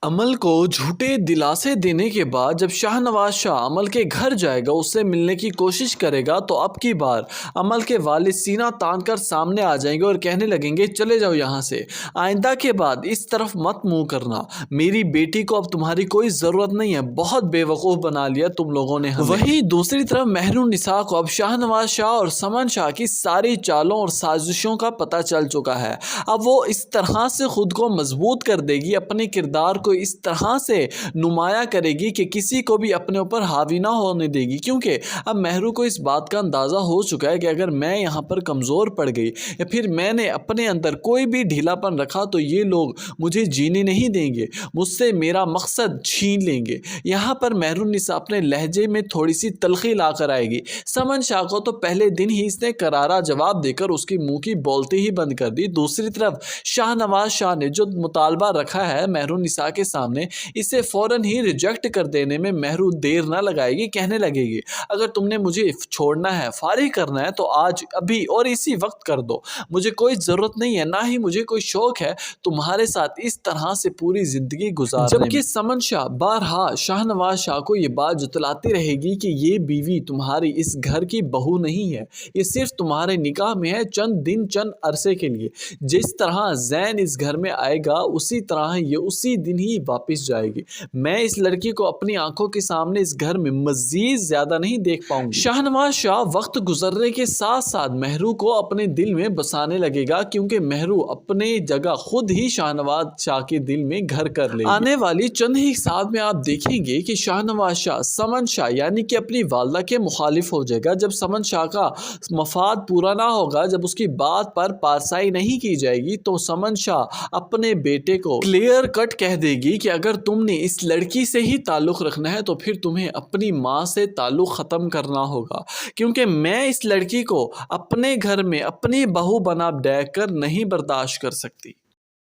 अमल को झूठे दिलासे देने के बाद जब शाहनवाज शाह अमल के घर जाएगा, उससे मिलने की कोशिश करेगा, तो अब की बार अमल के वालिद सीना तानकर सामने आ जाएंगे और कहने लगेंगे, चले जाओ यहाँ से, आइंदा के बाद इस तरफ मत मुंह करना, मेरी बेटी को अब तुम्हारी कोई ज़रूरत नहीं है, बहुत बेवकूफ़ बना लिया तुम लोगों ने हमें। वहीं दूसरी तरफ मेहरुन्निसा को अब शाहनवाज शाह और समन शाह की सारी चालों और साजिशों का पता चल चुका है। अब वो इस तरह से खुद को मजबूत कर देगी, अपने किरदार को इस तरह से नुमाया करेगी कि किसी को भी अपने ऊपर हावी ना होने देगी, क्योंकि अब महरू को इस बात का अंदाज़ा हो चुका है कि अगर मैं यहाँ पर कमज़ोर पड़ गई या फिर मैंने अपने अंदर कोई भी ढीलापन रखा तो ये लोग मुझे जीने नहीं देंगे, मुझसे मेरा मकसद छीन लेंगे। यहाँ पर मेहरुन्निसा अपने लहजे में थोड़ी सी तलखी ला कर आएगी। समन शाह को तो पहले दिन ही इसने करारा जवाब देकर उसकी मुँह की बोलती ही बंद कर दी। दूसरी तरफ शाहनवाज शाह ने जो मुतालबा रखा है मेहरुन्निसा के सामने, इसे फ़ौरन ही रिजेक्ट कर देने में महरू देर ना लगाएगी। कहने लगेगी, अगर तुमने मुझे छोड़ना है, फारिग करना है, तो आज अभी और इसी वक्त कर दो, मुझे कोई ज़रूरत नहीं है, ना ही मुझे कोई शौक़ है तुम्हारे साथ इस तरह से पूरी ज़िंदगी गुजारने में। जबकि समन शाह बारहा शाहनवाज शाह को ये बात जतलाती रहेगी कि ये बीवी तुम्हारी इस घर की बहू नहीं है, ये सिर्फ तुम्हारे निकाह में है, चंद दिन चंद अरसे के लिए। जिस तरह जैन इस घर में आएगा उसी तरह ये उसी दिन ही वापस जाएगी। मैं इस लड़की को अपनी आंखों के सामने इस घर में मजीद ज्यादा नहीं देख पाऊंगी। शाहनवाज शाह वक्त गुजरने के साथ साथ महरू को अपने दिल में बसाने लगेगा, क्योंकि महरू अपने जगह खुद ही शाहनवाज शाह के दिल में घर कर लेगी। आने वाली चंद ही साल में आप देखेंगे कि शाहनवाज शाह समन शाह यानी कि अपनी वालदा के मुखालिफ हो जाएगा। जब समन शाह का मफाद पूरा ना होगा, जब उसकी बात पर पारसाई नहीं की जाएगी, तो समन शाह अपने बेटे को क्लियर कट कह देगी कि अगर तुमने इस लड़की से ही ताल्लुक़ रखना है तो फिर तुम्हें अपनी माँ से ताल्लुक़ ख़त्म करना होगा, क्योंकि मैं इस लड़की को अपने घर में अपनी बहू बना देख कर नहीं बर्दाश्त कर सकती।